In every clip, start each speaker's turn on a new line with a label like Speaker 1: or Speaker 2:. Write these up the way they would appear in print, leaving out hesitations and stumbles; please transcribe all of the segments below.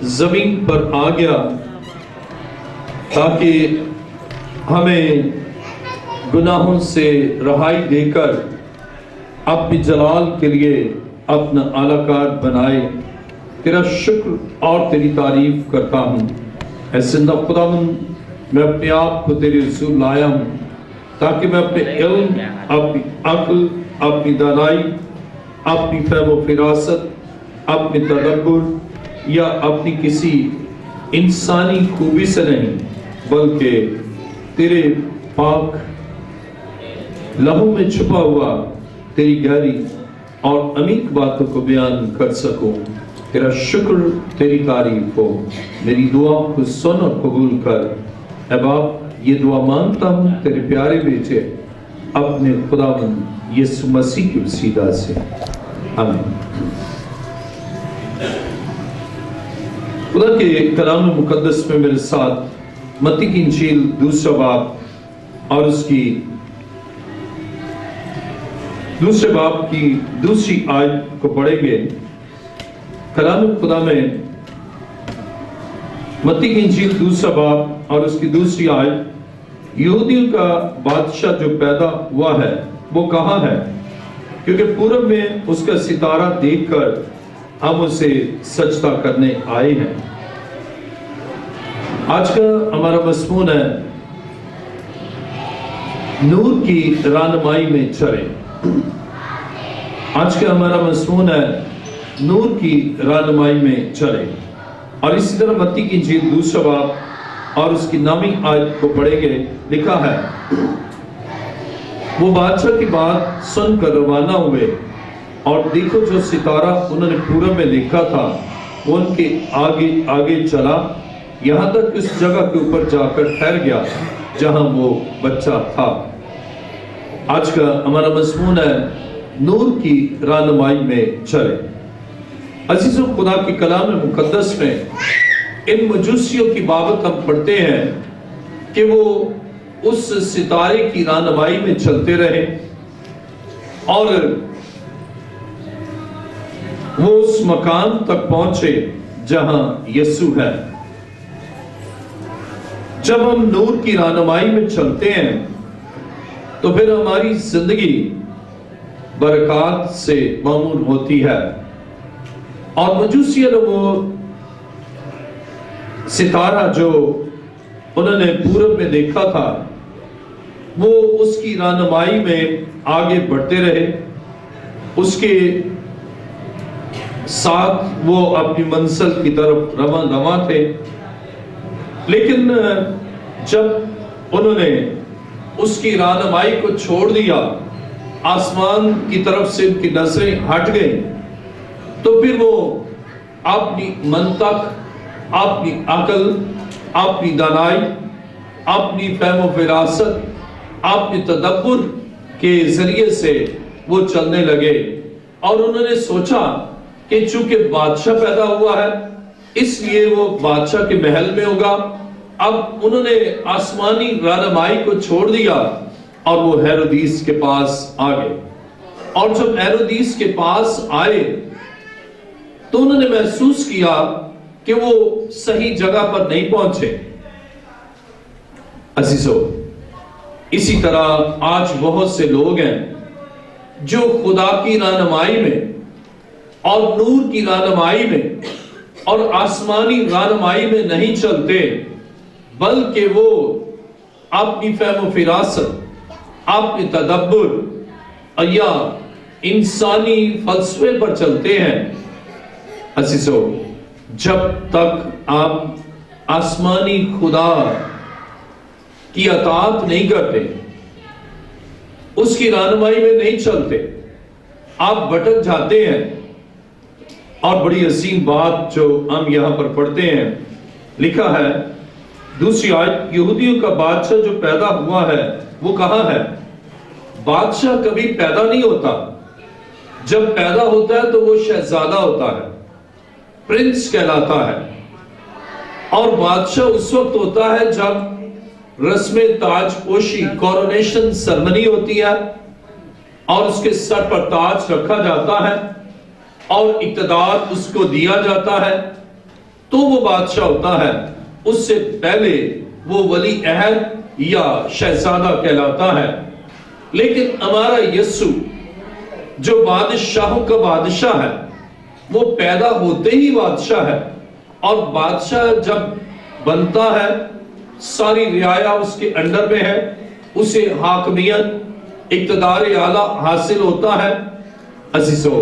Speaker 1: زمین پر آ گیا تاکہ ہمیں گناہوں سے رہائی دے کر اپنی جلال کے لیے اپنا اعلیٰ کار بنائے۔ تیرا شکر اور تیری تعریف کرتا ہوں۔ اے زندہ خداوند، میں اپنے آپ کو تیرے حضور لایا ہوں تاکہ میں اپنے علم، اپنی عقل، اپنی دانائی، اپنی فہم و فراست، اپنی تدبر یا اپنی کسی انسانی خوبی سے نہیں بلکہ تیرے پاک لہو میں چھپا ہوا تیری گہری اور عمیق باتوں کو بیان کر سکوں۔ تیرا شکر، تیری تعریف ہو۔ میری دعا کو سن اور قبول کر۔ اے باپ، یہ دعا مانگتا ہوں تیرے پیارے بیٹے اپنے خداوند یسوع مسیح کی وسیلہ سے، آمین۔ خدا کے کلام مقدس میں میرے ساتھ متی کی انجیل دوسرا باب اور اس کی دوسرے باب کی دوسری آیت کو پڑھیں گے۔ کلام خدا میں متی کی انجیل دوسرا باب اور اس کی دوسری آیت، یہودیوں کا بادشاہ جو پیدا ہوا ہے وہ کہاں ہے؟ کیونکہ پورب میں اس کا ستارہ دیکھ کر ہم اسے سجدہ کرنے آئے ہیں۔ آج کا ہمارا مضمون ہے نور کی رہنمائی میں چلیں۔ آج کا ہمارا مضمون ہے نور کی رہنمائی میں چلیں، اور اسی طرح متی کی انجیل دوسرا باب اور اس کی نامی آیت کو پڑھیں گے۔ لکھا ہے، وہ بادشاہ کی بات سن کر روانہ ہوئے، اور دیکھو جو ستارہ انہوں نے پورب میں دیکھا تھا وہ ان کے آگے آگے چلا، یہاں تک اس جگہ کے اوپر جا کر ٹھہر گیا جہاں وہ بچہ تھا۔ آج کا ہمارا مضمون ہے نور کی رہنمائی میں چلے۔ عزیزو، خدا کی کلام مقدس میں ان مجوسیوں کی بابت ہم پڑھتے ہیں کہ وہ اس ستارے کی رہنمائی میں چلتے رہے اور وہ اس مقام تک پہنچے جہاں یسوع ہے۔ جب ہم نور کی رہنمائی میں چلتے ہیں تو پھر ہماری زندگی برکات سے معمور ہوتی ہے، اور مجوسیوں نے وہ ستارہ جو انہوں نے پورب میں دیکھا تھا وہ اس کی رہنمائی میں آگے بڑھتے رہے، اس کے ساتھ وہ اپنی منزل کی طرف رواں تھے۔ لیکن جب انہوں نے اس کی رہنمائی کو چھوڑ دیا، آسمان کی طرف سے ان کی نظریں ہٹ گئیں، تو پھر وہ اپنی منطق، اپنی عقل، اپنی دانائی، اپنی فہم و فراست، اپنی تدبر کے ذریعے سے وہ چلنے لگے، اور انہوں نے سوچا کہ چونکہ بادشاہ پیدا ہوا ہے اس لیے وہ بادشاہ کے محل میں ہوگا۔ اب انہوں نے آسمانی رہنمائی کو چھوڑ دیا اور وہ ہیرودیس کے پاس آ گئے، اور جب ہیرودیس کے پاس آئے تو انہوں نے محسوس کیا کہ وہ صحیح جگہ پر نہیں پہنچے۔ عزیزو، اسی طرح آج بہت سے لوگ ہیں جو خدا کی رہنمائی میں اور نور کی رہنمائی میں اور آسمانی رہنمائی میں نہیں چلتے، بلکہ وہ اپنی فہم و فراست، اپنی تدبر یا انسانی فلسفے پر چلتے ہیں۔ عزیزو، جب تک آپ آسمانی خدا کی اطاعت نہیں کرتے، اس کی رہنمائی میں نہیں چلتے، آپ بھٹک جاتے ہیں۔ اور بڑی عظیم بات جو ہم یہاں پر پڑھتے ہیں، لکھا ہے دوسری آیت، یہودیوں کا بادشاہ جو پیدا ہوا ہے وہ کہاں ہے؟ بادشاہ کبھی پیدا نہیں ہوتا، جب پیدا ہوتا ہے تو وہ شہزادہ ہوتا ہے، پرنس کہلاتا ہے، اور بادشاہ اس وقت ہوتا ہے جب رسم تاج پوشی، کورونیشن سرمنی ہوتی ہے، اور اس کے سر پر تاج رکھا جاتا ہے اور اقتدار اس کو دیا جاتا ہے، تو وہ بادشاہ ہوتا ہے، اس سے پہلے وہ ولی عہد یا شہزادہ کہلاتا ہے۔ لیکن ہمارا یسوع جو بادشاہوں کا بادشاہ ہے، وہ پیدا ہوتے ہی بادشاہ ہے، اور بادشاہ جب بنتا ہے ساری رعایا اس کے انڈر میں ہے، اسے حاکمیت اقتدار اعلیٰ حاصل ہوتا ہے۔ عزیزو،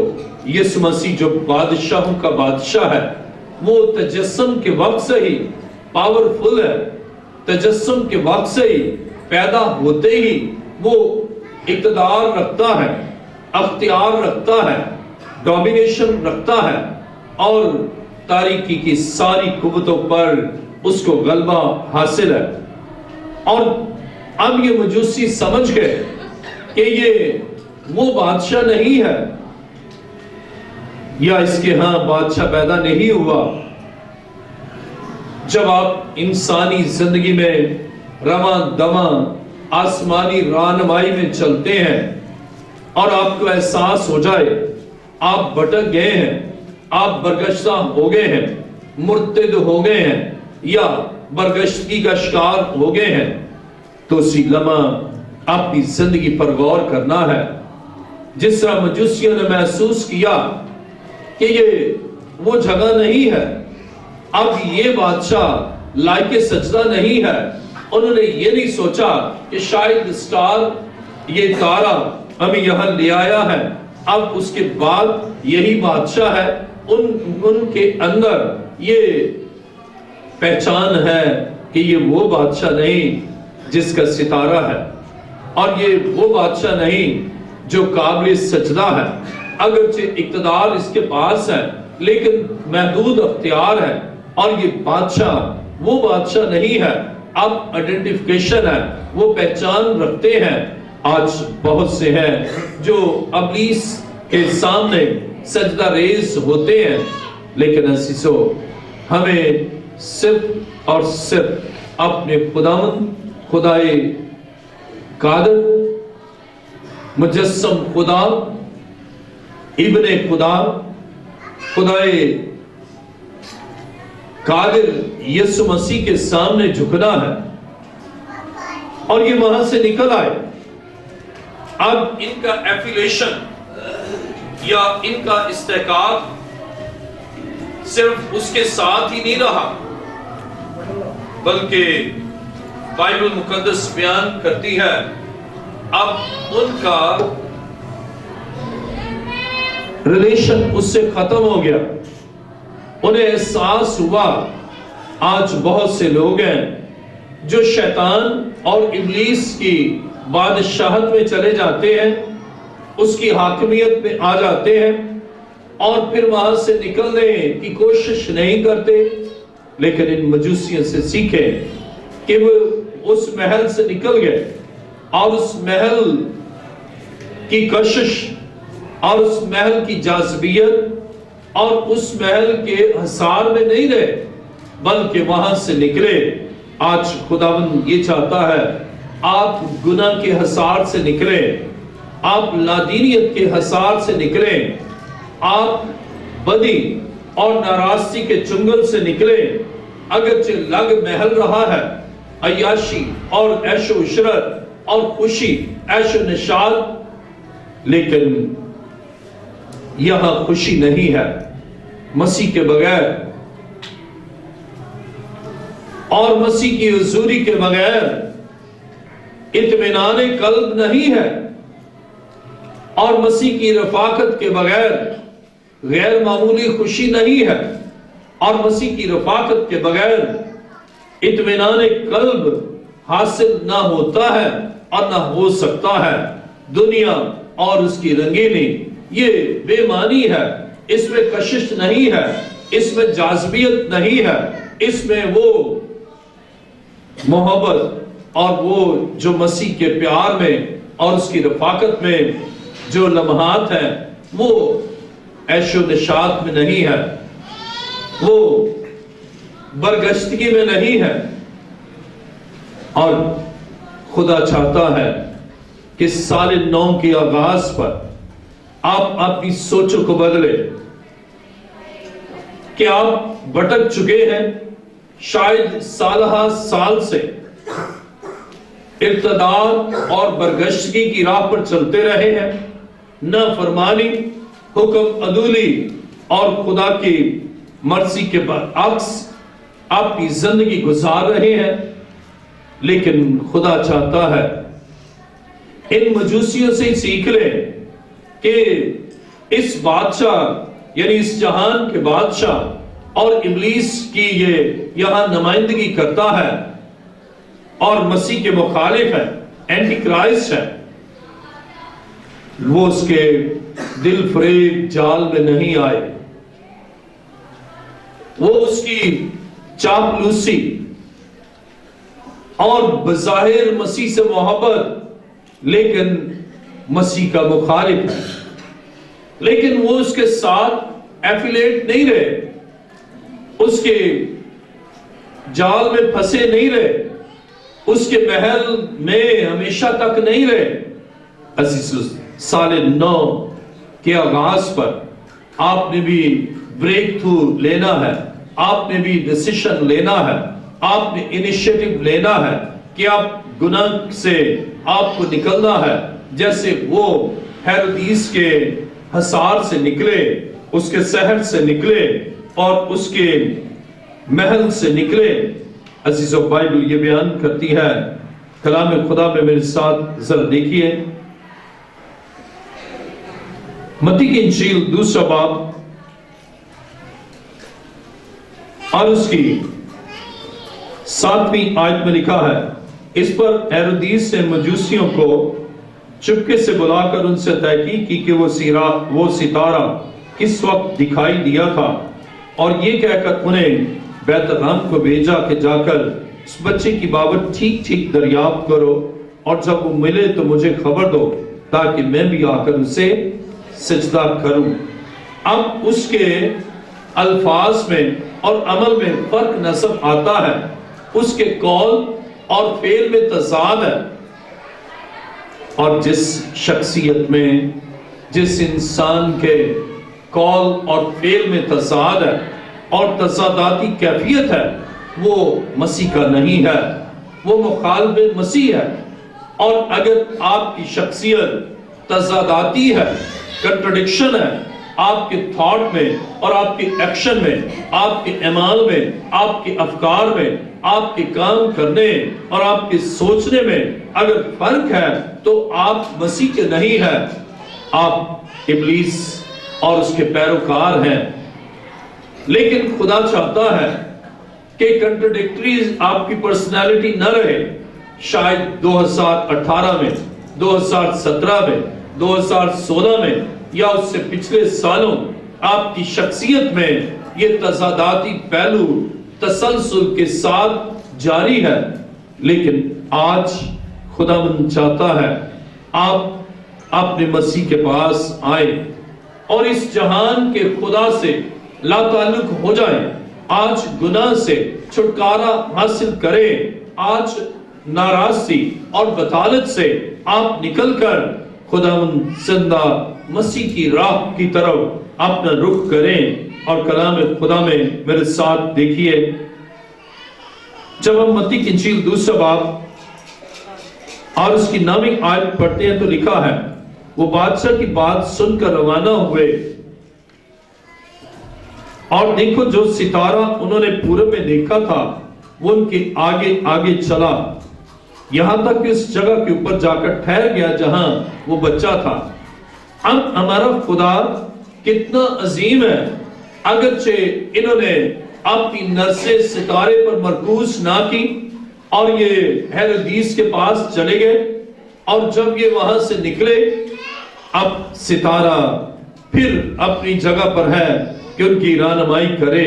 Speaker 1: یسوع مسیح جو بادشاہوں کا بادشاہ ہے، وہ تجسم کے وقت سے ہی پاورفل ہے، تجسم کے وقت سے ہی پیدا ہوتے ہی وہ اقتدار رکھتا ہے، اختیار رکھتا ہے، ڈومینیشن رکھتا ہے، اور تاریکی کی ساری قوتوں پر اس کو غلبہ حاصل ہے۔ اور اب یہ مجوسی سمجھ گئے کہ یہ وہ بادشاہ نہیں ہے، یا اس کے ہاں بادشاہ پیدا نہیں ہوا۔ جب آپ انسانی زندگی میں رواں دواں آسمانی رہنمائی میں چلتے ہیں اور آپ کو احساس ہو جائے آپ بھٹک گئے ہیں، آپ برگشتہ ہو گئے ہیں، مرتد ہو گئے ہیں، یا برگشتگی کا شکار ہو گئے ہیں، تو اسی لمحہ اپنی زندگی پر غور کرنا ہے۔ جس طرح مجوسیوں نے محسوس کیا کہ یہ وہ جگہ نہیں ہے، اب یہ بادشاہ لائق سجدہ نہیں ہے، انہوں نے یہ نہیں سوچا کہ شاید سٹار، یہ تارا ہمیں یہاں لے آیا ہے، اب اس کے بعد یہی بادشاہ ہے۔ ان کے اندر یہ پہچان ہے کہ یہ وہ بادشاہ نہیں جس کا ستارہ ہے، اور یہ وہ بادشاہ نہیں جو قابل سجدہ ہے۔ اگرچہ اقتدار اس کے پاس ہے لیکن محدود اختیار ہے، اور یہ بادشاہ وہ بادشاہ نہیں ہے۔ اب آئیڈینٹیفیکیشن ہے، وہ پہچان رکھتے ہیں۔ آج بہت سے ہیں جو ابلیس کے سامنے سجدہ ریز ہوتے ہیں، لیکن عزیزو، ہمیں صرف اور صرف اپنے خدائے قادر، مجسم خدا، ابن خدا، خدائے قادر یسوع مسیح کے سامنے جھکنا ہے، اور یہ وہاں سے نکل آئے۔ اب ان کا ایفیلیشن یا ان کا استحقاق صرف اس کے ساتھ ہی نہیں رہا، بلکہ بائبل مقدس بیان کرتی ہے اب ان کا ریلیشن اس سے ختم ہو گیا۔ انہیں احساس ہوا آج بہت سے لوگ ہیں جو شیطان اور ابلیس کی بادشاہت میں چلے جاتے ہیں، اس کی حاکمیت میں آ جاتے ہیں، اور پھر وہاں سے نکلنے کی کوشش نہیں کرتے۔ لیکن ان مجوسیوں سے سیکھیں کہ وہ اس محل سے نکل گئے، اور اس محل کی کشش اور اس محل کی جاذبیت اور اس محل کے حصار میں نہیں رہے، بلکہ وہاں سے نکلے۔ آج خداوند یہ چاہتا ہے آپ گناہ کے حصار سے نکلیں، آپ لادینیت کے حصار سے نکلیں، آپ بدی اور ناراضگی کے چنگل سے نکلیں۔ اگرچہ لگ محل رہا ہے عیاشی اور عیش و عشرت اور خوشی، عیش و نشاط، لیکن یہاں خوشی نہیں ہے مسیح کے بغیر، اور مسیح کی حضوری کے بغیر اطمینان قلب نہیں ہے، اور مسیح کی رفاقت کے بغیر غیر معمولی خوشی نہیں ہے، اور مسیح کی رفاقت کے بغیر اطمینان قلب حاصل نہ ہوتا ہے اور نہ ہو سکتا ہے۔ دنیا اور اس کی رنگینی یہ بے معنی ہے، اس میں کشش نہیں ہے، اس میں جاذبیت نہیں ہے، اس میں وہ محبت اور وہ جو مسیح کے پیار میں اور اس کی رفاقت میں جو لمحات ہیں وہ عیش و نشاط میں نہیں ہے، وہ برگشتگی میں نہیں ہے۔ اور خدا چاہتا ہے کہ سال نو کے آغاز پر آپ اپنی سوچوں کو بدلے، کہ آپ بھٹک چکے ہیں، شاید سالہ سال سے ارتداد اور برگشتگی کی راہ پر چلتے رہے ہیں، نافرمانی، حکم عدولی اور خدا کی مرضی کے برعکس آپ کی زندگی گزار رہے ہیں۔ لیکن خدا چاہتا ہے ان مجوسیوں سے ہی سیکھ لیں کہ اس بادشاہ یعنی اس جہان کے بادشاہ اور ابلیس کی یہ یہاں نمائندگی کرتا ہے اور مسیح کے مخالف ہے، اینٹی کرائسٹ ہے، وہ اس کے دل فریب جال میں نہیں آئے، وہ اس کی چاپلوسی اور بظاہر مسیح سے محبت لیکن مسیح کا مخالف ہے، لیکن وہ اس کے ساتھ ایفیلیٹ نہیں رہے، اس کے جال میں پھنسے نہیں رہے، اس کے محل میں ہمیشہ تک نہیں رہے۔ عزیز، سال 9 کے آغاز پر آپ نے بھی بریک تھرو لینا ہے، آپ نے بھی ڈیسیشن لینا ہے، آپ نے انیشیٹو لینا ہے کہ آپ گناہ سے آپ کو نکلنا ہے، جیسے وہ ہیرودیس کے حصار سے نکلے، اس کے شہر سے نکلے اور اس کے محل سے نکلے۔ عزیزو، بائبل یہ بیان کرتی ہے، کلام خدا میں میرے ساتھ ذرا دیکھیے، متی کی انجیل 2 باب اور اس کی 7ویں آیت میں لکھا ہے، اس پر ہیرودیس نے مجوسیوں کو چپکے سے بلا کر ان سے تحقیق کی کہ وہ ستارہ کس وقت دکھائی دیا تھا، اور یہ کہہ کر انہیں بیت لحم کو بھیجا کہ جا کر اس بچے کی بابت ٹھیک ٹھیک دریافت کرو، اور جب وہ ملے تو مجھے خبر دو تاکہ میں بھی آ کر اسے سجدہ کروں۔ اب اس کے الفاظ میں اور عمل میں فرق نظر آتا ہے، اس کے قول اور فعل میں تضاد ہے، اور جس شخصیت میں، جس انسان کے قول اور فعل میں تضاد ہے اور تضاداتی کیفیت ہے، وہ مسیح کا نہیں ہے، وہ مخالف مسیح ہے۔ اور اگر آپ کی شخصیت تضاداتی ہے، کنٹرڈکشن ہے، آپ کے تھاٹ میں اور آپ کے ایکشن میں، آپ کے اعمال میں، آپ کے افکار میں، آپ کے کام کرنے اور آپ کے سوچنے میں اگر فرق ہے تو آپ مسیح کے نہیں ہیں، آپ ابلیس اور اس کے پیروکار ہیں۔ لیکن خدا چاہتا ہے کہ کنٹرڈکٹریز آپ کی پرسنالٹی نہ رہے۔ شاید 2018 میں، 2017 میں، 2016 میں یا اس سے پچھلے سالوں آپ کی شخصیت میں یہ تضاداتی پہلو تسلسل کے ساتھ جاری ہے، لیکن آج خداوند چاہتا ہے آپ اپنے مسیح کے پاس آئیں اور اس جہان کے خدا سے لا تعلق ہو جائیں، آج گناہ سے چھٹکارا حاصل کریں، آج ناراضی اور بطالت سے آپ نکل کر خداوند زندہ مسیح کی راہ کی طرف اپنا رخ کریں۔ اور کلام خدا میں میرے ساتھ دیکھیے، جب ہم متی کی انجیل 2 باب اور اس کی 9ویں آیت پڑھتے ہیں تو لکھا ہے، وہ بادشاہ کی بات سن کر روانہ ہوئے، اور دیکھو جو ستارہ انہوں نے پورب میں دیکھا تھا وہ ان کے آگے آگے چلا، یہاں تک کہ اس جگہ کے اوپر جا کر ٹھہر گیا جہاں وہ بچہ تھا۔ اب ہمارا خدا کتنا عظیم ہے، اگرچہ انہوں نے اپنی نظریں ستارے پر مرکوز نہ کی اور یہ ہیرودیس کے پاس چلے گئے، اور جب یہ وہاں سے نکلے اب ستارہ پھر اپنی جگہ پر ہے کہ ان کی رہنمائی کرے۔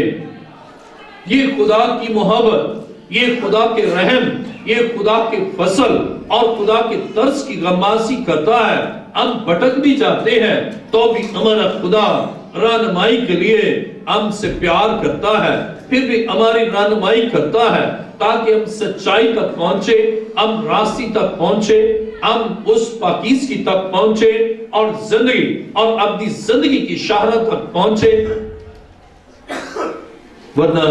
Speaker 1: یہ خدا کی محبت، یہ خدا کے رحم، یہ خدا کے فضل اور خدا کے طرز کی غمازی کرتا ہے۔ ہم بھٹک بھی جاتے ہیں تو بھی ہمارا خدا رہنمائی کے لیے ہم سے پیار کرتا ہے، پھر بھی ہماری رہنمائی کرتا ہے تاکہ ہم سچائی تک پہنچے، ہم راستی تک پہنچے، ہم اس پاکیزگی تک پہنچے اور زندگی اور ابدی زندگی کی شہرت تک پہنچے۔ ورنہ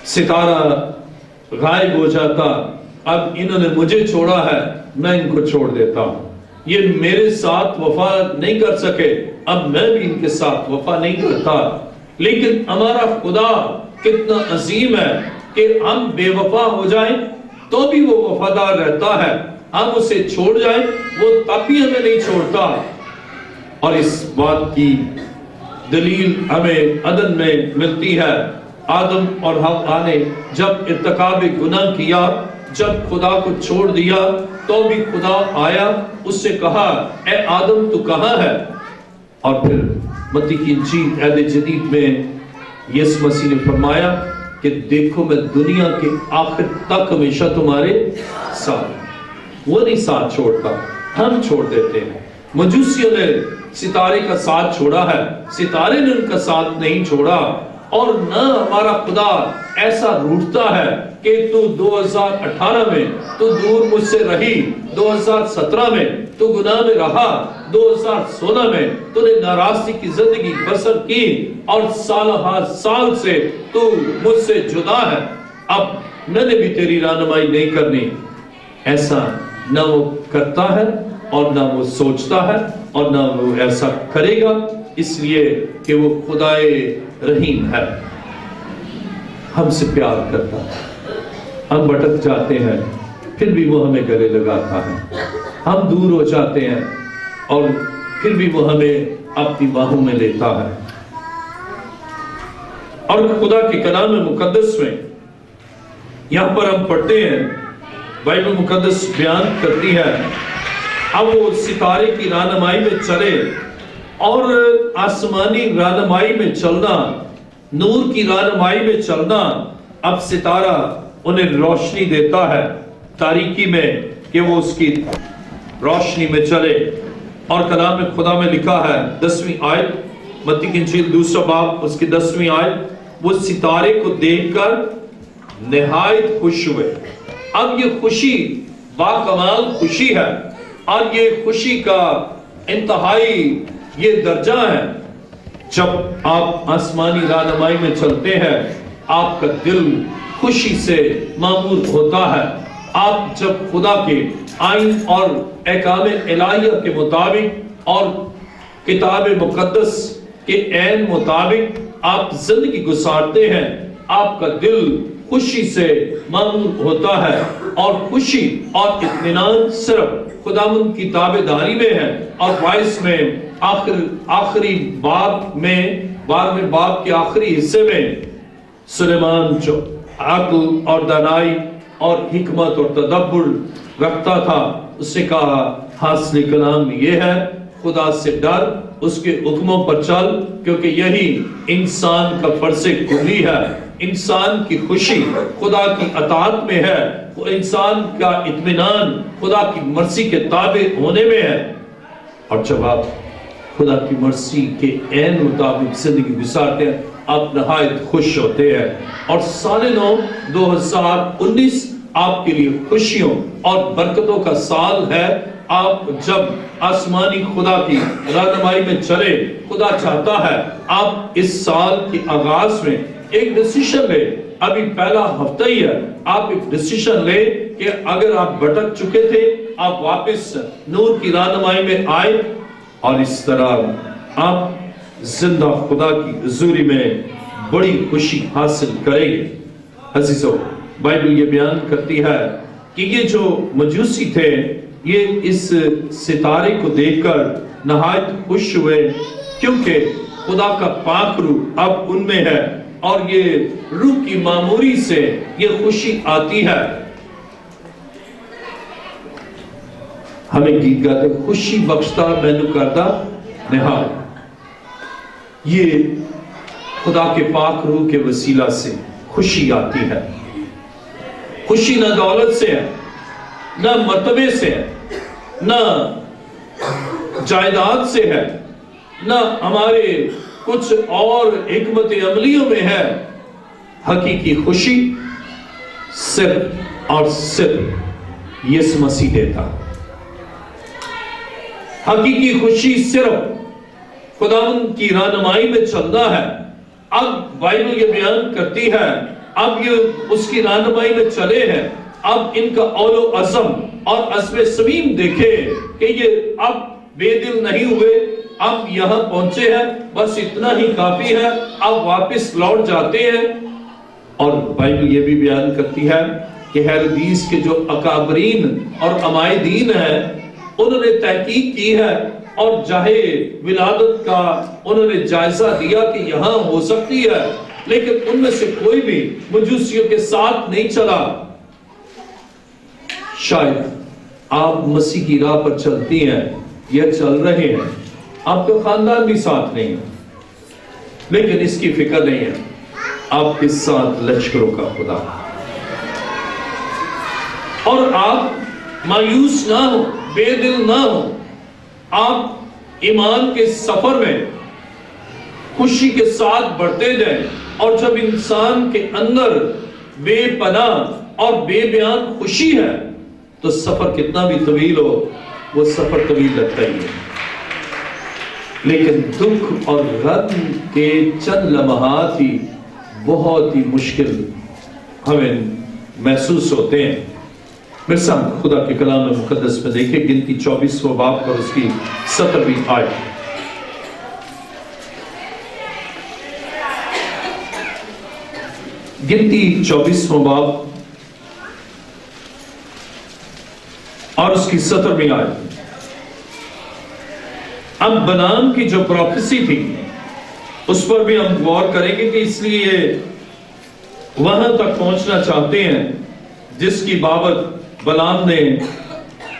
Speaker 1: ستارہ غائب ہو جاتا. اب انہوں نے مجھے چھوڑا ہے، میں ان کو چھوڑ دیتا ہوں. یہ میرے ساتھ وفا نہیں کر سکے، اب میں بھی ان کے ساتھ وفا نہیں کرتا. لیکن ہمارا خدا کتنا عظیم ہے کہ ہم بے وفا ہو جائیں تو بھی وہ وفادار رہتا ہے. ہم اسے چھوڑ جائیں وہ تب بھی ہمیں نہیں چھوڑتا. اور اس بات کی دلیل ہمیں عدن میں ملتی ہے. آدم اور حوا نے جب ارتکاب گناہ کیا، جب خدا کو چھوڑ دیا، تو بھی خدا آیا، اس سے کہا اے آدم تو کہاں ہے؟ اور پھر متی کی انجیل عہد جدید میں یسوع مسیح نے فرمایا کہ دیکھو میں دنیا کے آخر تک ہمیشہ تمہارے ساتھ. وہ نہیں ساتھ چھوڑتا، ہم چھوڑ دیتے ہیں. مجوسیوں نے ستارے کا ساتھ چھوڑا ہے، ستارے نے ان کا ساتھ نہیں چھوڑا. اور نہ ہمارا خدا ایسا روٹھتا ہے کہ تو 2018 میں تو دور مجھ سے رہی، 2017 میں تو گناہ میں رہا، 2016 میں تو نے ناراضگی کی زندگی بسر کی، اور سالہ ہر سال سے تو مجھ سے جدا ہے، اب میں نے بھی تیری رہنمائی نہیں کرنی. ایسا نہ وہ کرتا ہے اور نہ وہ سوچتا ہے اور نہ وہ ایسا کرے گا، اس لیے کہ وہ خدائے رحیم ہے، ہم سے پیار کرتا ہے. ہم بھٹک جاتے ہیں پھر بھی وہ ہمیں گلے لگاتا ہے. ہم دور ہو جاتے ہیں اور پھر بھی وہ ہمیں اپنی باہوں میں لیتا ہے. اور خدا کے کلام مقدس میں یہاں پر ہم پڑھتے ہیں، بائبل مقدس بیان کرتی ہے اب وہ ستارے کی رہنمائی میں چلے، اور آسمانی رہنمائی میں چلنا، نور کی رہنمائی میں چلنا. اب ستارہ انہیں روشنی دیتا ہے تاریکی میں کہ وہ اس کی روشنی میں چلے. اور کلام خدا میں لکھا ہے 10ویں آیت، متی کی انجیل 2 باب اس کی 10ویں آیت، وہ ستارے کو دیکھ کر نہایت خوش ہوئے. اب یہ خوشی باکمال خوشی ہے، اور یہ خوشی کا انتہائی یہ درجہ ہے. جب آپ آسمانی رہنمائی میں چلتے ہیں آپ کا دل خوشی سے معمور ہوتا ہے. آپ جب خدا کے آئین اور احکام الہیہ کے مطابق اور کتاب مقدس کے عین مطابق آپ زندگی گزارتے ہیں، آپ کا دل خوشی سے معمور ہوتا ہے. اور خوشی اور اطمینان صرف خداوند کی تابعداری میں ہے. اور باعث میں آخری باب میں 12ویں باب کے آخری حصے میں سلیمان جو عقل اور دانائی اور حکمت اور تدبر رکھتا تھا، اس نے کہا حاصل کلام یہ ہے خدا سے ڈر، اس کے حکموں پر چل، کیونکہ یہی انسان کا فرض کلی ہے. انسان کی خوشی خدا کی اطاعت میں ہے، انسان کا اطمینان خدا کی مرضی کے تابع ہونے میں ہے. اور جب آپ خدا کی مرضی کے عین مطابق زندگی گزارتے ہیں آپ نہایت خوش ہوتے ہیں. اور سال نو 2019 آپ کے لیے خوشیوں اور برکتوں کا سال ہے. آپ جب آسمانی خدا کی رہنمائی میں چلے، خدا چاہتا ہے آپ اس سال کے آغاز میں ایک ڈیسیشن لے. ابھی پہلا ہفتہ ہی ہے، آپ ایک ڈیسیشن لے کہ اگر آپ بھٹک چکے تھے آپ واپس نور کی رہنمائی میں آئے، اور اس طرح آپ زندہ خدا کی حضوری میں بڑی خوشی حاصل کریں گے. عزیزو، بائبل یہ بیان کرتی ہے کہ یہ جو مجوسی تھے یہ اس ستارے کو دیکھ کر نہایت خوش ہوئے، کیونکہ خدا کا پاک روح اب ان میں ہے، اور یہ روح کی معموری سے یہ خوشی آتی ہے. ہمیں گیت گاتے خوشی بخشتا مینو کردہ نہاد. یہ خدا کے پاک روح کے وسیلہ سے خوشی آتی ہے. خوشی نہ دولت سے ہے، نہ مرتبے سے ہے، نہ جائیداد سے ہے، نہ ہمارے کچھ اور حکمت عملیوں میں ہے. حقیقی خوشی صرف اور صرف یسوع مسیح دیتا. حقیقی خوشی صرف خداوند کی رہنمائی میں چلنا ہے. اب بائبل یہ بیان کرتی ہے، اب یہ اس کی رہنمائی میں چلے ہیں، اب ان کا اول و عزم اور عزم صمیم دیکھے کہ یہ اب بے دل نہیں ہوئے، اب یہاں پہنچے ہیں، بس اتنا ہی کافی ہے، اب واپس لوٹ جاتے ہیں۔ اور بائبل یہ بھی بیان کرتی ہے کہ ہیرودیس کے جو اکابرین اور عمائدین ہیں انہوں نے تحقیق کی ہے اور جاہے ولادت کا انہوں نے جائزہ دیا کہ یہاں ہو سکتی ہے، لیکن ان میں سے کوئی بھی مجوسیوں کے ساتھ نہیں چلا۔ شاید آپ مسیح کی راہ پر چلتی ہیں یا چل رہے ہیں، آپ کا خاندان بھی ساتھ نہیں ہے، لیکن اس کی فکر نہیں ہے، آپ کے ساتھ لشکروں کا خدا، اور آپ مایوس نہ ہو، بے دل نہ ہو، آپ ایمان کے سفر میں خوشی کے ساتھ بڑھتے جائیں، اور جب انسان کے اندر بے پناہ اور بے بیان خوشی ہے تو سفر کتنا بھی طویل ہو وہ سفر طویل لگتا ہی ہے، لیکن دکھ اور غم کے چند لمحات ہی بہت ہی مشکل ہمیں محسوس ہوتے ہیں۔ میرے سامنے خدا کے کلام مقدس میں دیکھیں گنتی 24واں باب پر اس کی 17ویں آیت۔ گنتی 24واں باب اور اس کی 17ویں آیت۔ اب بلعام کی جو پروفیسی تھی اس پر بھی ہم غور کریں گے کہ اس لیے وہاں تک پہنچنا چاہتے ہیں جس کی بابت بلعام نے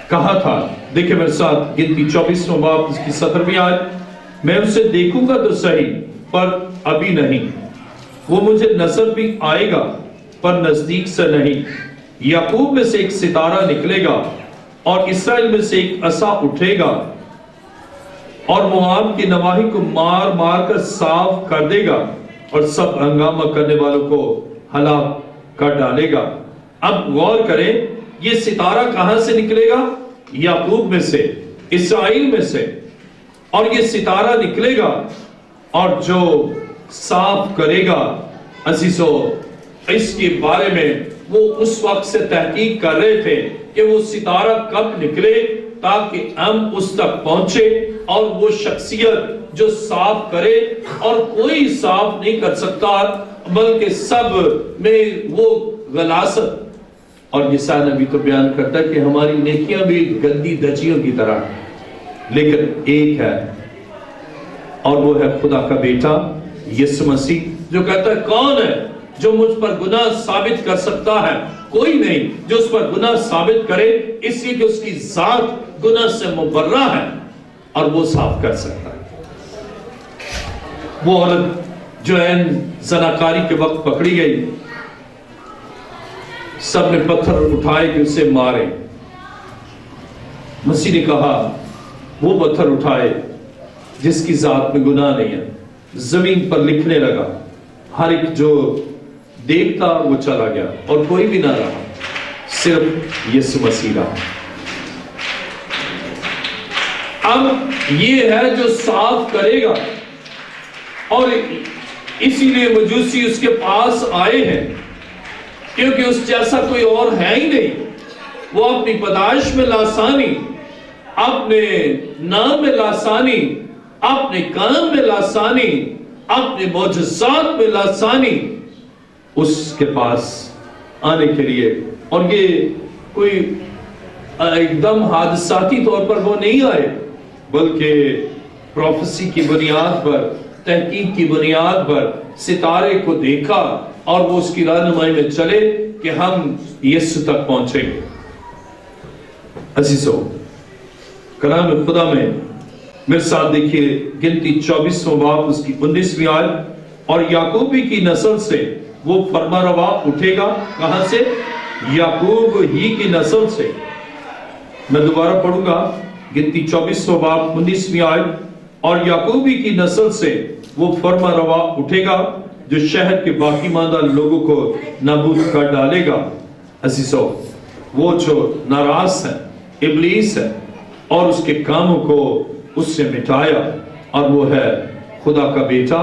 Speaker 1: کہا تھا۔ دیکھیں میرے ساتھ گنتی 24واں باب اس کی 17ویں آیت۔ میں اسے دیکھوں گا تو صحیح پر ابھی نہیں، وہ مجھے نظر بھی آئے گا پر نزدیک سے نہیں۔ یعقوب میں سے ایک ستارہ نکلے گا اور اسرائیل میں سے ایک عصا اٹھے گا اور مواب کی نواحی کو مار مار کر صاف کر دے گا اور سب ہنگامہ کرنے والوں کو ہلاک کر ڈالے گا۔ اب غور کریں، یہ ستارہ کہاں سے نکلے گا؟ یعقوب میں سے، اسرائیل میں سے، اور یہ ستارہ نکلے گا اور جو صاف کرے گا۔ عزیزو، اس کے بارے میں وہ اس وقت سے تحقیق کر رہے تھے کہ وہ ستارہ کب نکلے تاکہ ہم اس تک پہنچے، اور وہ شخصیت جو صاف کرے، اور کوئی صاف نہیں کر سکتا بلکہ سب میں وہ غلاست۔ اور یساع نبی تو بیان کرتا ہے کہ ہماری نیکیاں بھی گندی دھجیوں کی طرح، لیکن ایک ہے اور وہ ہے خدا کا بیٹا یسوع مسیح، جو کہتا ہے کون ہے جو مجھ پر گناہ ثابت کر سکتا ہے؟ کوئی نہیں جو اس پر گناہ ثابت کرے، اس لیے کہ اس کی ذات گناہ سے مبرہ ہے اور وہ صاف کر سکتا ہے۔ وہ عورت جو عین زناکاری کے وقت پکڑی گئی، سب نے پتھر اٹھائے کہ اسے مارے۔ مسیح نے کہا وہ پتھر اٹھائے جس کی ذات میں گناہ نہیں ہے۔ زمین پر لکھنے لگا، ہر ایک جو دیکھتا وہ چلا گیا اور کوئی بھی نہ رہا، صرف یسوع مسیح رہا۔ اب یہ ہے جو صاف کرے گا، اور اسی لیے مجوسی اس کے پاس آئے ہیں، کیونکہ اس جیسا کوئی اور ہے ہی نہیں۔ وہ اپنی پیدائش میں لاسانی، اپنے نام میں لاسانی، اپنے کام میں لاسانی، اپنے معجزات میں لاسانی، اس کے پاس آنے کے لیے۔ اور یہ کوئی ایک دم حادثاتی طور پر وہ نہیں آئے، بلکہ پروفیسی کی بنیاد پر، تحقیق کی بنیاد پر ستارے کو دیکھا اور وہ اس کی رہنمائی میں چلے کہ ہم یسوع تک پہنچیں گے۔ عزیزو، کلام خدا میں میرے ساتھ دیکھیے گنتی 24واں باب اس کی 19ویں آیت۔ اور یعقوب کی نسل سے وہ فرما روا اٹھے گا۔ کہاں سے؟ یعقوب ہی کی نسل سے۔ میں دوبارہ پڑھوں گا، گنتی 24واں باب 19ویں آیت۔ اور یعقوب ہی کی نسل سے وہ فرما روا اٹھے گا جو شہر کے باقی ماندہ لوگوں کو نابود کر ڈالے گا۔ عزیزو، وہ جو ناراض ہے، ابلیس ہے، اور اس کے کاموں کو اس سے مٹایا، اور وہ ہے خدا کا بیٹا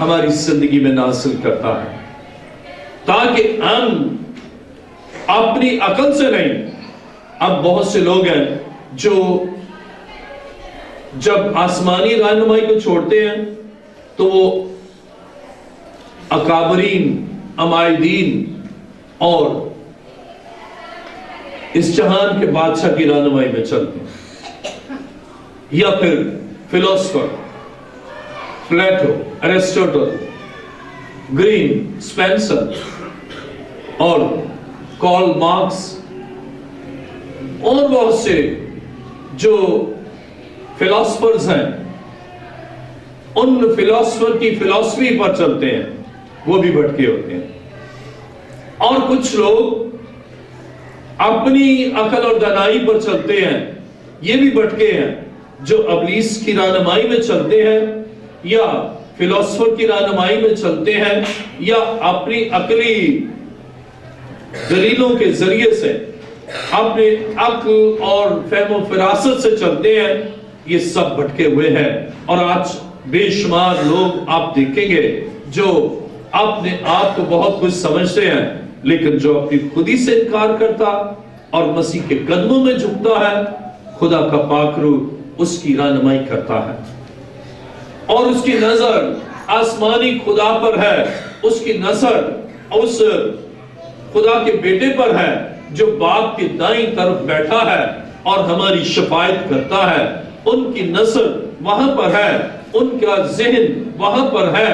Speaker 1: ہماری زندگی میں نازل کرتا ہے، تاکہ ہم اپنی عقل سے نہیں. اب بہت سے لوگ ہیں جو جب آسمانی رہنمائی کو چھوڑتے ہیں تو وہ اکابرین، عمائدین اور اس جہان کے بادشاہ کی رہنمائی میں چلتے ہیں، یا پھر فلسفر پلیٹو، ایرسٹوٹل، گرین، اسپینسر اور کارل مارکس اور بہت سے جو فلسفرز ہیں، ان فلسفر کی فلسفی پر چلتے ہیں، وہ بھی بھٹکے ہوتے ہیں. اور کچھ لوگ اپنی عقل اور دانائی پر چلتے ہیں، یہ بھی بھٹکے ہیں، جو ابلیس کی رہنمائی میں چلتے ہیں یا فلسفر کی رہنمائی میں چلتے ہیں یا اپنی عقلی دلیلوں کے ذریعے سے اپنے عقل اور فہم و فراست سے چلتے ہیں. یہ سب بھٹکے ہوئے ہیں. اور آج بے شمار لوگ آپ دیکھیں گے جو اپنے آپ کو بہت کچھ سمجھتے ہیں، لیکن جو اپنی خودی سے انکار کرتا اور مسیح کے قدموں میں جھکتا ہے، خدا کا پاک روح اس کی رہنمائی کرتا ہے اور اس کی نظر آسمانی خدا پر ہے. اس کی نظر اس خدا کے بیٹے پر ہے جو باپ کے دائیں طرف بیٹھا ہے اور ہماری شفاعت کرتا ہے. ان کی نظر وہاں پر ہے، ان کا ذہن وہاں پر ہے،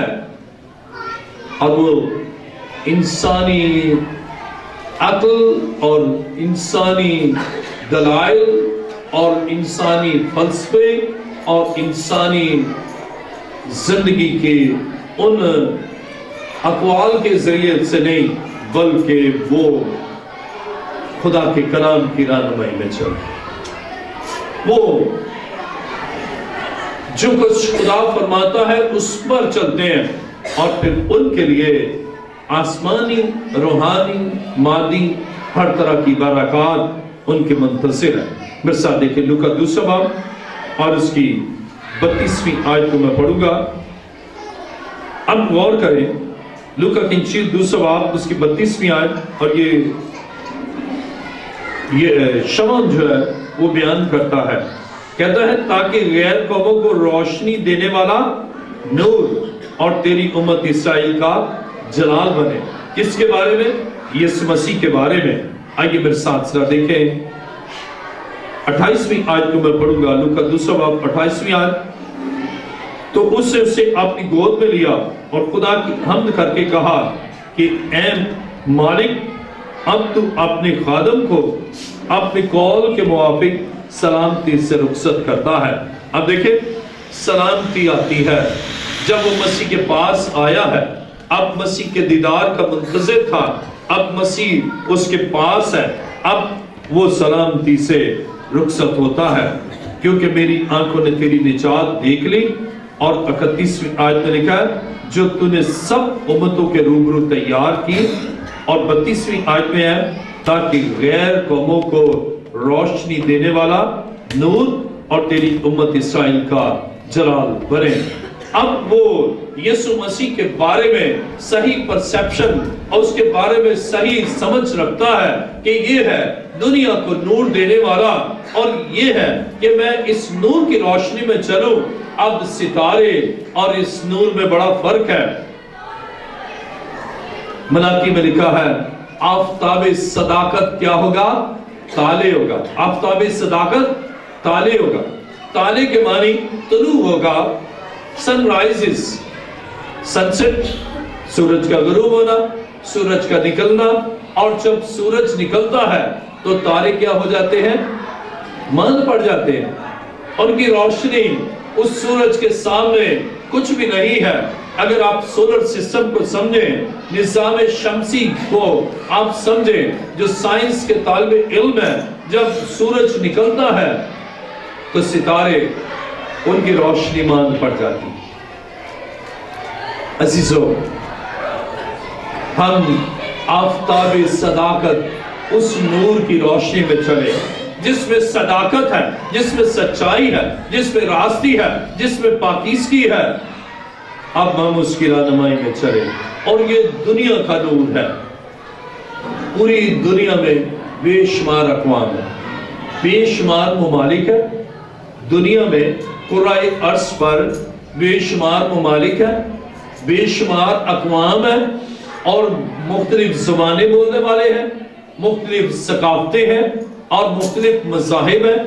Speaker 1: اور وہ انسانی عقل اور انسانی دلائل اور انسانی فلسفے اور انسانی زندگی کے ان اقوال کے ذریعے سے نہیں، بلکہ وہ خدا کے کلام کی رہنمائی میں چلتے، وہ جو کچھ خدا فرماتا ہے اس پر چلتے ہیں، اور پھر ان کے لیے آسمانی، روحانی، مادی ہر طرح کی برکات ان کے منتظر ہیں. میرے ساتھ دیکھیں لوکا 2 باب اور اس کی 32ویں آیت کو میں پڑھوں گا. اب غور کریں، لوکا کی انجیل 2 باب اس کی 32ویں آیت، اور یہ شمعون جو ہے وہ بیان کرتا ہے، کہتا ہے تاکہ غیر قوموں کو روشنی دینے والا نور اور تیری امت اسرائیل کا جلال بنے. کس کے بارے میں؟ یسوع مسیح کے بارے میں. آئیے میرے ساتھ ذرا دیکھیں 28ویں آیت کو میں پڑھوں گا. لوکا 2 باب 28ویں آیت. تو اس نے اسے اپنی گود میں لیا اور خدا کی حمد کر کے کہا کہ اے مالک، اب تو اپنے خادم کو اپنے قول کے موافق سلامتی سے رخصت کرتا ہے. اب دیکھیں سلامتی آتی ہے جب وہ مسیح کے پاس آیا ہے. اب مسیح کے دیدار کا منتظر تھا، اب مسیح اس کے پاس ہے، اب وہ سلامتی سے رخصت ہوتا ہے، کیونکہ میری آنکھوں نے تیری نجات دیکھ لی. اور 31ویں آیت میں لکھا ہے جو تو نے سب امتوں کے روبرو تیار کی. اور 32ویں آیت میں ہے تاکہ غیر قوموں کو روشنی دینے والا نور اور تیری امت اسرائیل کا جلال بنے. اب وہ یسوع مسیح کے بارے میں صحیح پرسیپشن اور اس کے بارے میں صحیح سمجھ رکھتا ہے کہ یہ ہے دنیا کو نور دینے والا، اور یہ ہے کہ میں اس نور کی روشنی میں چلوں. اب ستارے اور اس نور میں بڑا فرق ہے. ملاکی میں لکھا ہے آفتاب صداقت کیا ہوگا؟ تالے ہوگا. آفتاب صداقت تالے ہوگا. تالے کے معنی طلوع ہوگا، سن رائزز، سن سیٹ، سورج کا غروب ہونا، سورج کا نکلنا. اور جب سورج نکلتا ہے تو تارے کیا ہو جاتے ہیں؟ ماند پڑ جاتے ہیں. ان کی روشنی اس سورج کے سامنے کچھ بھی نہیں ہے. اگر آپ سولر سسٹم کو سمجھیں، نظام شمسی کو آپ سمجھیں، جو سائنس کے طالب علم ہے، جب سورج نکلتا ہے تو ستارے ان کی روشنی ماند پڑ جاتی. عزیزو، ہم آفتاب صداقت اس نور کی روشنی میں چلے جس میں صداقت ہے، جس میں سچائی ہے، جس میں راستی ہے، جس میں پاکیزگی ہے. اب ہم اس کی رہنمائی میں چلیں. اور یہ دنیا کا نور ہے. پوری دنیا میں بے شمار اقوام ہیں, بے شمار ممالک ہیں. دنیا میں کرۂ ارض پر بے شمار ممالک ہیں, بے شمار اقوام ہیں, اور مختلف زبانیں بولنے والے ہیں, مختلف ثقافتیں ہیں, اور مختلف مذاہب ہیں,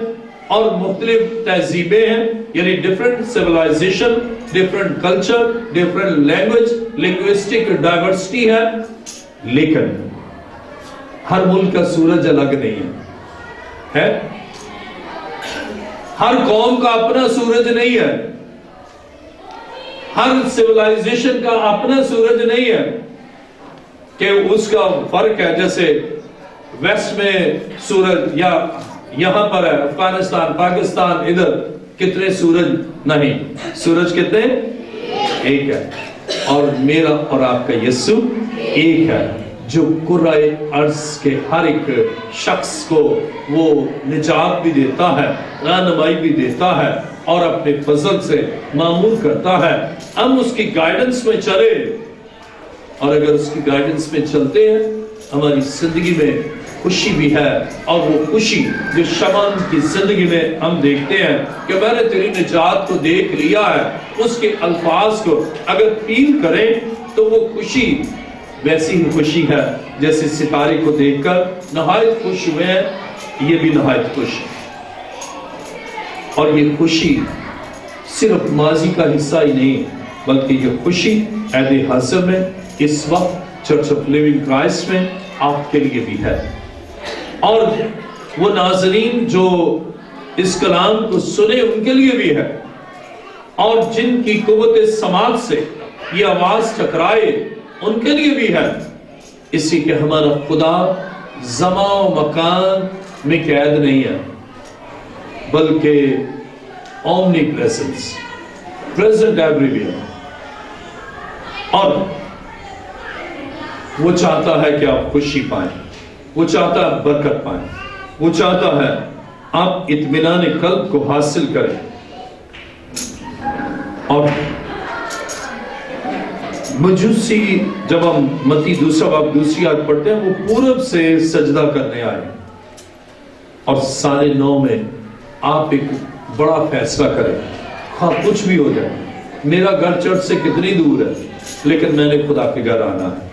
Speaker 1: اور مختلف تہذیبیں ہیں. یعنی different civilisation, different culture, different language, linguistic diversity ہے. لیکن ہر ملک کا سورج الگ نہیں ہے. ہر قوم کا اپنا سورج نہیں ہے. ہر سیولائزیشن کا اپنا سورج نہیں ہے کہ اس کا فرق ہے. جیسے ویسٹ میں سورج, یا یہاں پر ہے افغانستان, پاکستان, ادھر کتنے سورج نہیں, سورج کتنے؟ ایک ہے. اور میرا اور آپ کا یسوع ایک ہے, جو کرۂ ارض کے ہر ایک شخص کو وہ نجات بھی دیتا ہے, رہنمائی بھی دیتا ہے, اور اپنے فضل سے معمور کرتا ہے. ہم اس کی گائیڈنس میں چلے, اور اگر اس کی گائیڈنس میں چلتے ہیں ہماری زندگی میں خوشی بھی ہے. اور وہ خوشی جو شمعون کی زندگی میں ہم دیکھتے ہیں کہ میں نے تیری نجات کو دیکھ لیا ہے, اس کے الفاظ کو اگر فیل کریں تو وہ خوشی ویسی ہی خوشی ہے جیسے ستارے کو دیکھ کر نہایت خوش ہوئے ہیں. یہ بھی نہایت خوش ہے. اور یہ خوشی صرف ماضی کا حصہ ہی نہیں, بلکہ یہ خوشی عہد حاضر میں اس وقت چرچ آف لیونگ کرائسٹ میں آپ کے لیے بھی ہے. اور وہ ناظرین جو اس کلام کو سنے ان کے لیے بھی ہے, اور جن کی قوت سماعت سے یہ آواز ٹکرائے ان کے لیے بھی ہے. اسی کہ ہمارا خدا زمان و مکان میں قید نہیں ہے, بلکہ omni presence, present every where. اور وہ چاہتا ہے کہ آپ خوشی پائیں, وہ چاہتا ہے برکت پائیں, وہ چاہتا ہے آپ اطمینان قلب کو حاصل کریں. اور مجوسی جب ہم متی دوسرا باب دوسری آیت پڑھتے ہیں, وہ پورب سے سجدہ کرنے آئے, اور سال 9 میں آپ ایک بڑا فیصلہ کریں. خواہ کچھ بھی ہو جائے, میرا گھر چرچ سے کتنی دور ہے, لیکن میں نے خدا کے گھر آنا ہے.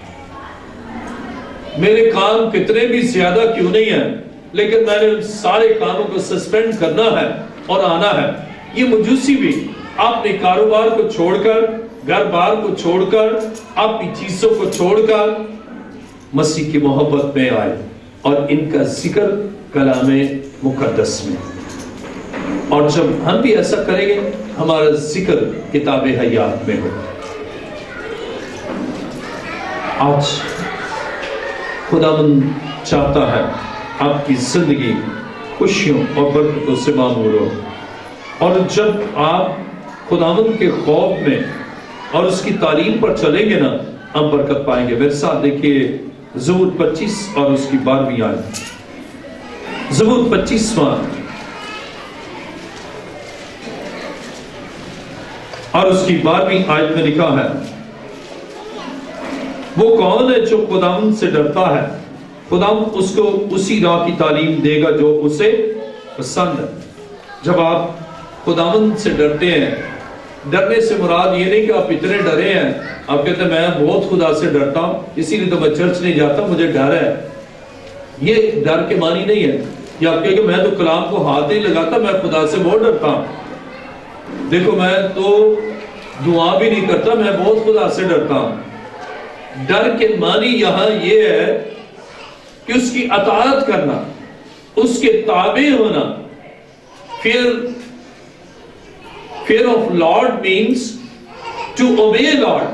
Speaker 1: میرے کام کتنے بھی زیادہ کیوں نہیں ہیں, لیکن میں نے سارے کاموں کو سسپینڈ کرنا ہے اور آنا ہے. یہ مجوسی بھی اپنے کاروبار کو چھوڑ کر, گھر بار کو چھوڑ کر, اپنی چیزوں کو چھوڑ کر مسیح کی محبت میں آئے, اور ان کا ذکر کلام مقدس میں. اور جب ہم بھی ایسا کریں گے ہمارا ذکر کتاب حیات میں ہو. آج خداوند چاہتا ہے آپ کی زندگی خوشیوں اور برکتوں سے معمور ہو. اور جب آپ خداوند کے خوف میں اور اس کی تعلیم پر چلیں گے نا, ہم برکت پائیں گے. میرے ساتھ دیکھیے زبور 25 اور اس کی 12ویں آیت. زبور 25واں اور اس کی 12ویں آیت میں لکھا ہے, وہ کون ہے جو خداوند سے ڈرتا ہے, خداوند اس کو اسی راہ کی تعلیم دے گا جو اسے پسند ہے. جب آپ خداوند سے ڈرتے ہیں, ڈرنے سے مراد یہ نہیں کہ آپ اتنے ڈرے ہیں, آپ کہتے ہیں میں بہت خدا سے ڈرتا ہوں اسی لیے تو میں چرچ نہیں جاتا, مجھے ڈر ہے. یہ ڈر کے معنی نہیں ہے. یا آپ کہیں کہ میں تو کلام کو ہاتھ نہیں لگاتا, میں خدا سے بہت ڈرتا ہوں. دیکھو میں تو دعا بھی نہیں کرتا, میں بہت خدا سے ڈرتا ہوں. ڈر کے معنی یہاں یہ ہے کہ اس کی اطاعت کرنا, اس کے تابع ہونا. Fear of Lord means to obey Lord,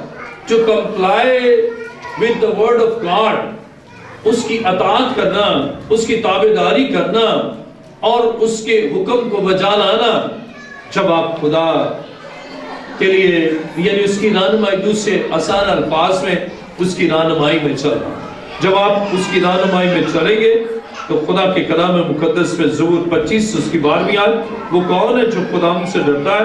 Speaker 1: to comply with the word of God. اس کی اطاعت کرنا, اس کی تابعداری کرنا, اور اس کے حکم کو بجا لانا. جب آپ خدا کے لیے یعنی اس کی رہنمائی, دوسرے آسان الفاظ میں اس کی رہنمائی میں چلنا, جب آپ اس کی رہنمائی میں چلیں گے تو خدا کے کلام مقدس میں زبور 25 اس کی 12ویں آیت, وہ کون ہے جو خدا سے ڈرتا ہے,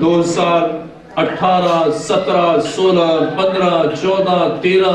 Speaker 1: 2018, 17, 16, 15, 14, 13,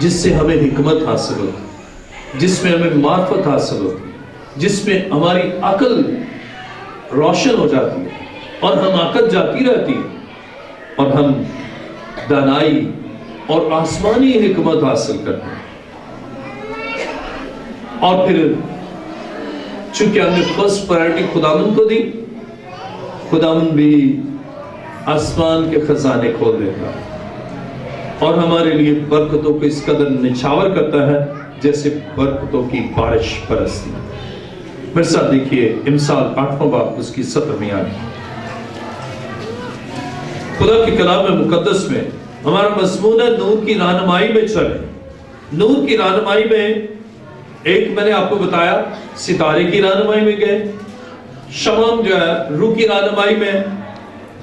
Speaker 1: جس سے ہمیں حکمت حاصل ہوتی، جس میں ہمیں معرفت حاصل ہوتی، جس میں ہماری عقل روشن ہو جاتی ہے اور حماقت جاتی رہتی ہے اور ہم دانائی اور آسمانی حکمت حاصل کرتے ہیں۔ اور پھر چونکہ ہم نے فرسٹ پرائرٹی خداوند کو دی، خداوند بھی آسمان کے خزانے کھول دیتا ہے اور ہمارے لیے برکتوں کو اس قدر نچھاور کرتا ہے جیسے برکتوں کی بارش برستی۔ میرے ساتھ دیکھیے امثال 8واں باب اس کی 17ویں آیت۔ خدا کے کلام مقدس میں ہمارا مضمون ہے نور کی رہنمائی میں چلیں۔ نور کی رہنمائی میں ایک میں نے آپ کو بتایا ستارے کی رہنمائی میں گئے، شمام جو ہے روح کی رہنمائی میں،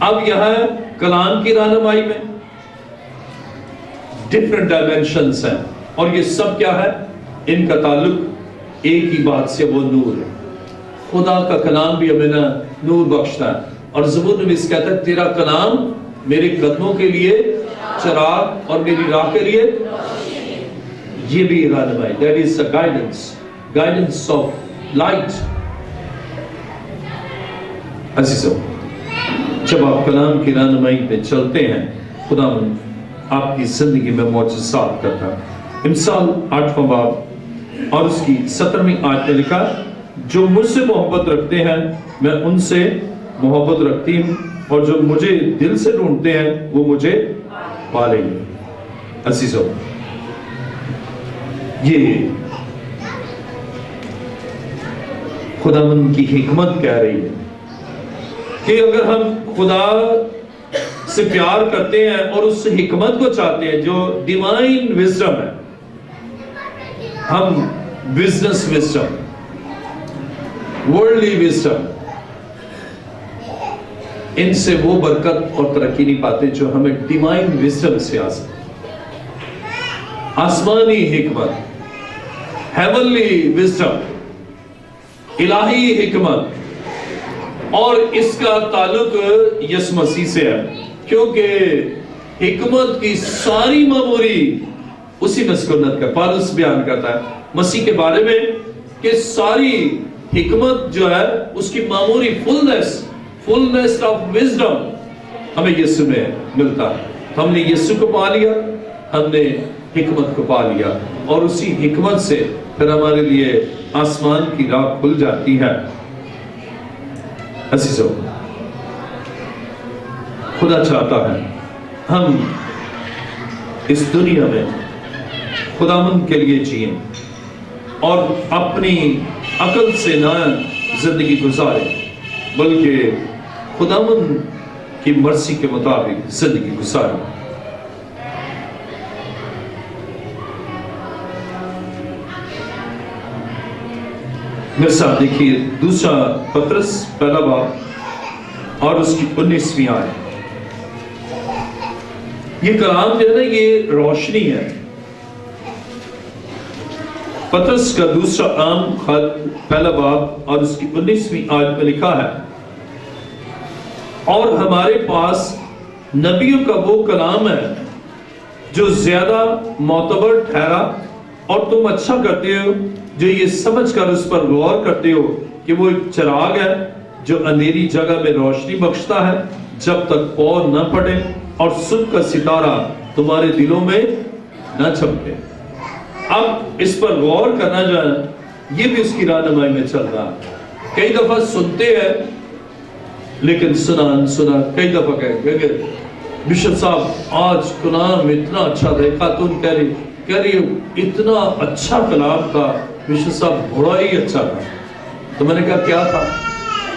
Speaker 1: اب یہاں کلام کی رہنمائی میں۔ ڈفرنٹ ڈائمینشنز ہیں اور یہ سب کیا ہے؟ ان کا تعلق ایک ہی بات سے، وہ نور ہے۔ خدا کا کلام بھی ہمیں نور بخشتا ہے اور زبور میں اس کہتا ہے تیرا کلام میرے قدموں کے لیے چراغ اور میری راہ کے لیے، یہ بھی رہنمائی، that is a guidance of light۔ عزیزو، جب آپ کلام کی رہنمائی پہ چلتے ہیں خداوند آپ کی زندگی میں معجزات کرتا ہے۔ امثال 8واں باب اور اس کی 17ویں آیت میں لکھا، جو مجھ سے محبت رکھتے ہیں میں ان سے محبت رکھتی ہوں اور جو مجھے دل سے ڈھونڈتے ہیں وہ مجھے پالیں گے۔ عزیزو، یہ خداوند کی حکمت کہہ رہی ہے کہ اگر ہم خدا سے پیار کرتے ہیں اور اس حکمت کو چاہتے ہیں جو ڈیوائن وزڈم ہے، ہم بزنس وزڈم، ورلڈلی وزڈم، ان سے وہ برکت اور ترقی نہیں پاتے جو ہمیں ڈیوائن وزڈم سے آ سکتے۔ آسمانی حکمت، ہیونلی وزڈم، الہی حکمت، اور اس کا تعلق یسوع مسیح سے ہے، کیونکہ حکمت کی ساری معموری اسی مسکونت کا پالوس بیان کرتا ہے مسیح کے بارے میں کہ ساری حکمت جو ہے اس کی معموری فلنس آف وزڈم ہمیں یسوع میں ملتا ہے۔ ہم نے یسوع کو پا لیا، ہم نے حکمت کو پا لیا اور اسی حکمت سے پھر ہمارے لیے آسمان کی راہ کھل جاتی ہے۔ عزیزو، خدا چاہتا ہے ہم اس دنیا میں خداوند کے لیے جئیں اور اپنی عقل سے نہ زندگی گزاریں بلکہ خداوند کی مرضی کے مطابق زندگی گزاریں۔ میرے ساتھ دیکھیے دوسرا پترس پہلا باب اور اس کی 19ویں آیت۔ یہ کلام جو ہے نا یہ روشنی ہے۔ پترس کا دوسرا عام خط پہلا باب اور اس کی 19ویں آیت میں لکھا ہے، اور ہمارے پاس نبیوں کا وہ کلام ہے جو زیادہ معتبر ٹھہرا، اور تم اچھا کرتے ہو جو یہ سمجھ کر اس پر غور کرتے ہو کہ وہ ایک چراغ ہے جو اندھیری جگہ میں روشنی بخشتا ہے جب تک پور نہ پڑے اور صبح کا ستارہ تمہارے دلوں میں نہ چمکے۔ اب اس پر غور کرنا جو ہے یہ بھی اس کی رہنمائی میں چل رہا ہے۔ کئی دفعہ سنتے ہیں لیکن سنا کئی دفعہ کہتے ہیں بشپ صاحب آج کلام اتنا اچھا تھا، خاتون کہہ رہی اتنا اچھا کلام تھا بشپ صاحب، بڑا ہی اچھا تھا۔ تو میں نے کہا کیا تھا؟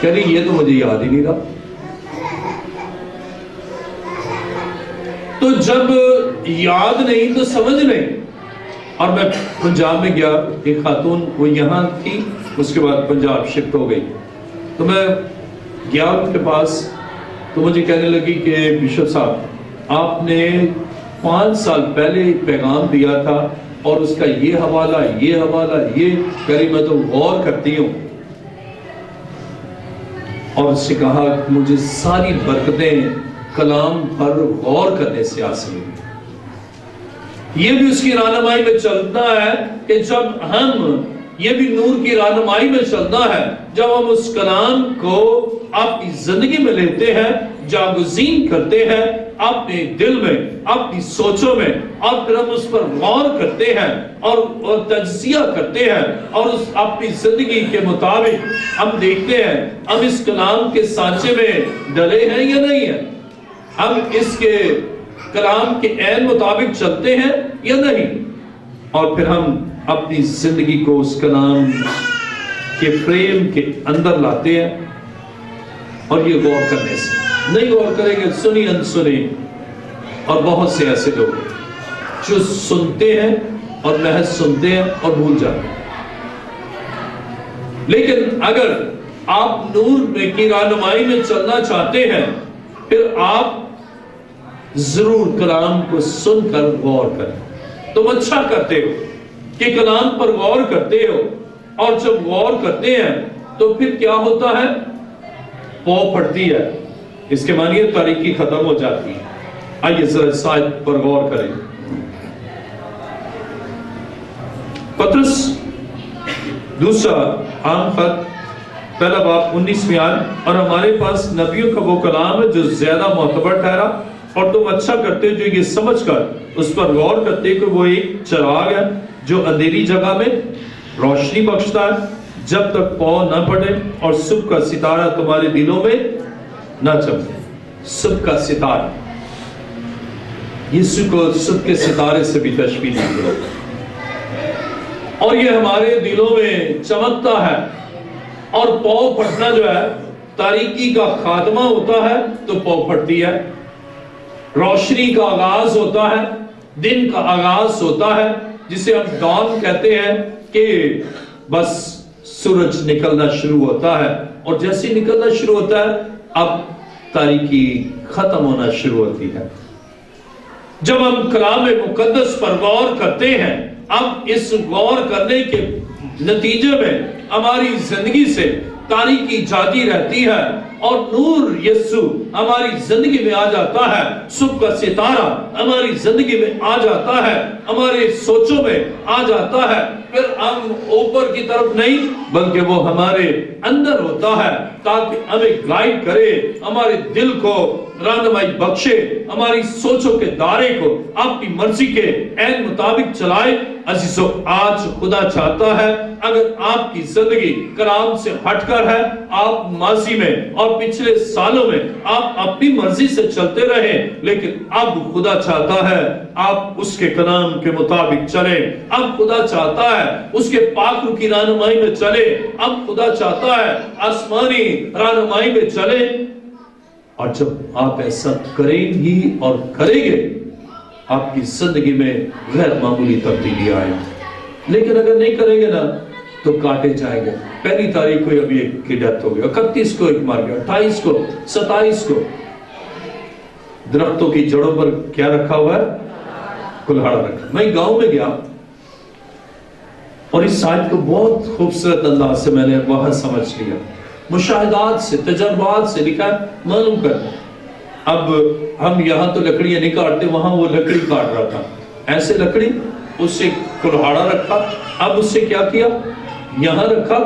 Speaker 1: کہہ رہی یہ تو مجھے یاد ہی نہیں رہا۔ تو جب یاد نہیں تو سمجھ نہیں۔ اور میں پنجاب میں گیا، ایک خاتون وہ یہاں تھی، اس کے بعد پنجاب شفٹ ہو گئی، تو میں گیا ان کے پاس، تو مجھے کہنے لگی کہ بشپ صاحب آپ نے 5 سال پہلے پیغام دیا تھا اور اس کا یہ حوالہ یہ کری، میں تو غور کرتی ہوں۔ اور اس سے کہا مجھے ساری برکتیں کلام پر غور کرنے سے حاصل ہوئی۔ یہ بھی اس کی رہنمائی میں چلنا ہے کہ جب ہم یہ بھی نور کی رہنمائی میں چلنا ہے، جب ہم اس کلام کو اپنی زندگی میں لیتے ہیں، جاگزین کرتے ہیں اپنے دل میں، اپنی سوچوں میں، اور پھر ہم اس پر غور کرتے ہیں اور تجزیہ کرتے ہیں، اور اپنی زندگی کے مطابق ہم دیکھتے ہیں ہم اس کلام کے سانچے میں ڈلے ہیں یا نہیں ہیں، ہم اس کے کلام کے عین مطابق چلتے ہیں یا نہیں، اور پھر ہم اپنی زندگی کو اس کلام کے فریم کے اندر لاتے ہیں، اور یہ غور کرنے سے نہیں غور کریں گے، سنی انسنی، اور بہت سے ایسے لوگ جو سنتے ہیں اور محض سنتے ہیں اور بھول جاتے ہیں۔ لیکن اگر آپ نور میں کی رہنمائی میں چلنا چاہتے ہیں، پھر آپ ضرور کلام کو سن کر غور کریں۔ تم اچھا کرتے ہو کہ کلام پر غور کرتے ہو، اور جب غور کرتے ہیں تو پھر کیا ہوتا ہے؟ پو پھٹتی ہے، اس کے معنی تاریکی ختم ہو جاتی ہے۔ آئیے ذرا اس آیت پر غور کریں۔ پطرس دوسرا عام خط پہلا باب 19ویں آیت، اور ہمارے پاس نبیوں کا وہ کلام ہے جو زیادہ معتبر ٹھہرا، اور تم اچھا کرتے جو یہ سمجھ کر اس پر غور کرتے کہ وہ ایک چراغ ہے جو اندھیری جگہ میں روشنی بخشتا ہے، جب تک پو نہ پڑے اور صبح کا ستارہ تمہارے دلوں میں نہ چمکے۔ صبح کا ستارہ، یسوع کو صبح کے ستارے سے بھی تشبیہ دی گئی، اور یہ ہمارے دلوں میں چمکتا ہے، اور پو پھٹنا جو ہے تاریکی کا خاتمہ ہوتا ہے تو پو پھٹتی ہے، روشنی کا آغاز ہوتا ہے، دن کا آغاز ہوتا ہے، جسے ہم ڈان کہتے ہیں کہ بس سورج نکلنا شروع ہوتا ہے، اور جیسے نکلنا شروع ہوتا ہے اب تاریکی ختم ہونا شروع ہوتی ہے۔ جب ہم کلام مقدس پر غور کرتے ہیں، اب اس غور کرنے کے نتیجے میں ہماری زندگی سے تاریکی جاتی رہتی ہے، اور نور یسوع ہماری زندگی میں آ جاتا ہے، صبح کا ستارہ ہماری زندگی میں آ جاتا ہے، ہمارے سوچوں میں آ جاتا ہے، پھر ہم اوپر کی طرف نہیں بلکہ وہ ہمارے اندر ہوتا ہے، تاکہ ہمیں گائیڈ کرے، ہمارے دل کو رہنمائی بخشے، ہماری سوچوں کے دائرے کو اپنی مرضی کے عین مطابق چلائے۔ عزیزو، آج خدا چاہتا ہے اگر آپ کی زندگی کلام سے ہٹ کر ہے، آپ ماضی میں اور پچھلے سالوں میں آپ اپنی مرضی سے چلتے رہے، لیکن اب خدا چاہتا ہے آپ اس کے کلام کے مطابق چلیں، اب خدا چاہتا ہے اس کے پاک روح کی رہنمائی میں چلیں، اب خدا چاہتا ہے آسمانی رہنمائی میں چلیں، اور جب آپ ایسا کریں گی اور کریں گے، آپ کی زندگی میں غیر معمولی تبدیلی آئے۔ لیکن اگر نہیں کریں گے نا تو کاٹے جائیں گے۔ پہلی تاریخ کو ابھی ایک کی ڈیتھ ہو گیا، 31 کو ایک مر گیا، 28 کو، 27 کو۔ درختوں کی جڑوں پر کیا رکھا ہوا ہے؟ کلہاڑا رکھا۔ میں گاؤں میں گیا اور اس آیت کو بہت خوبصورت انداز سے میں نے وہاں سمجھ لیا، مشاہدات سے، تجربات سے لکھا ہے، معلوم کرنا۔ اب ہم یہاں تو لکڑیاں نہیں کاٹتے، وہاں وہ لکڑی کاٹ رہا تھا، ایسے لکڑی، اس سے کلہاڑا رکھا، اب اس سے کیا کیا؟ یہاں رکھا،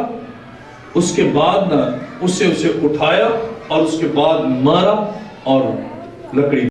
Speaker 1: اس کے بعد نا اسے اٹھایا اور اس کے بعد مارا اور لکڑی